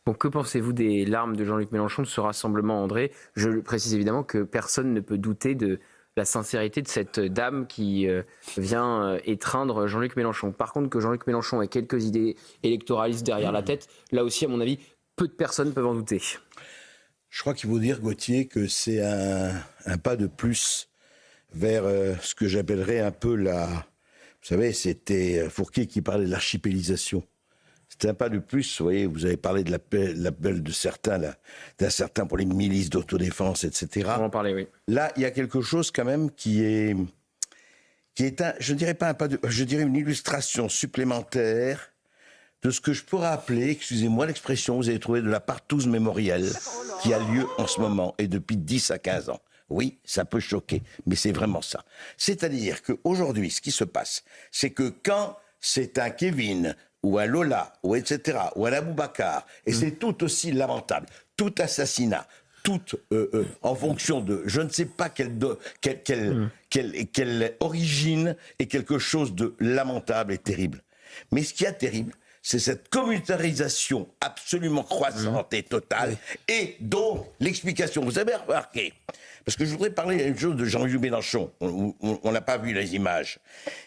Bon, que pensez-vous des larmes de Jean-Luc Mélenchon de ce rassemblement, André? Je précise évidemment que personne ne peut douter de la sincérité de cette dame qui vient étreindre Jean-Luc Mélenchon. Par contre, que Jean-Luc Mélenchon ait quelques idées électoralistes derrière la tête, là aussi, à mon avis, peu de personnes peuvent en douter. Je crois qu'il faut dire, Gauthier, que c'est un pas de plus vers ce que j'appellerais un peu la... Vous savez, c'était Fourquier qui parlait de l'archipélisation. C'était un pas de plus, vous voyez, vous avez parlé de l'appel de certains, d'un certain pour les milices d'autodéfense, etc. On va en parler, oui. Là, il y a quelque chose quand même qui est je dirais pas un pas de, je dirais une illustration supplémentaire de ce que je pourrais appeler, excusez-moi l'expression, vous avez trouvé de la partouze mémorielle qui a lieu en ce moment et depuis 10 à 15 ans. Oui, ça peut choquer, mais c'est vraiment ça. C'est-à-dire qu'aujourd'hui, ce qui se passe, c'est que quand c'est un Kevin ou un Lola, ou etc., ou un Aboubacar, et c'est tout aussi lamentable, tout assassinat, tout en fonction de, je ne sais pas quelle origine, est quelque chose de lamentable et terrible. Mais ce qui est terrible, c'est cette communautarisation absolument croissante et totale, et donc l'explication. Vous avez remarqué, parce que je voudrais parler une chose de Jean-Luc Mélenchon, on n'a pas vu les images,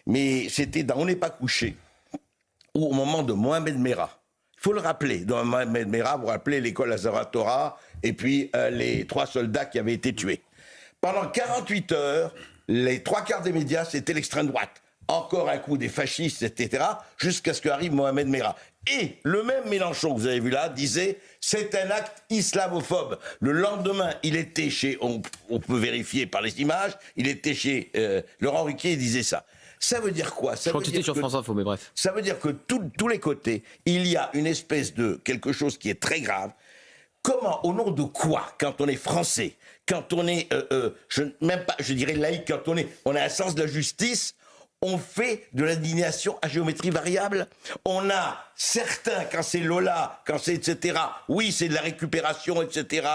mais c'était dans On n'est pas couché, ou au moment de Mohamed Merah. Il faut le rappeler, dans Mohamed Merah, vous rappelez l'école Azara-Torah, et puis les 3 soldats qui avaient été tués. Pendant 48 heures, les 3/4 des médias, c'était l'extrême droite. Encore un coup des fascistes, etc., jusqu'à ce qu'arrive Mohamed Merah. Et le même Mélenchon que vous avez vu là disait c'est un acte islamophobe. Le lendemain, il était chez, on peut vérifier par les images, il était chez Laurent Ruquier, il disait ça. Ça veut dire quoi? Je crois que c'était sur France Info, mais bref. Ça veut dire que tous les côtés, il y a une espèce de quelque chose qui est très grave. Comment, au nom de quoi, quand on est français, quand on est, je dirais laïque, quand on a un sens de la justice, on fait de l'indignation à géométrie variable? On a certains, quand c'est Lola, quand c'est etc., oui, c'est de la récupération, etc.,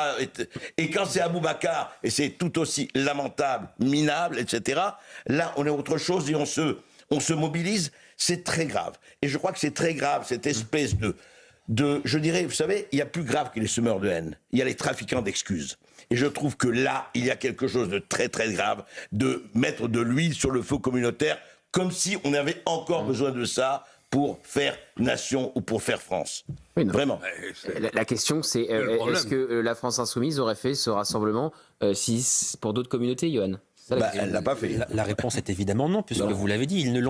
et quand c'est Aboubacar, et c'est tout aussi lamentable, minable, etc., là, on est autre chose et on se mobilise. C'est très grave. Et je crois que c'est très grave, cette espèce je dirais, vous savez, il y a plus grave que les semeurs de haine. Il y a les trafiquants d'excuses. Et je trouve que là, il y a quelque chose de très très grave, de mettre de l'huile sur le feu communautaire, comme si on avait encore besoin de ça pour faire nation ou pour faire France. Oui, non. Vraiment. La question, c'est est-ce que la France Insoumise aurait fait ce rassemblement pour d'autres communautés, Yohann? Elle ne l'a pas fait. La réponse est évidemment non, puisque vous l'avez dit, ils ne l'ont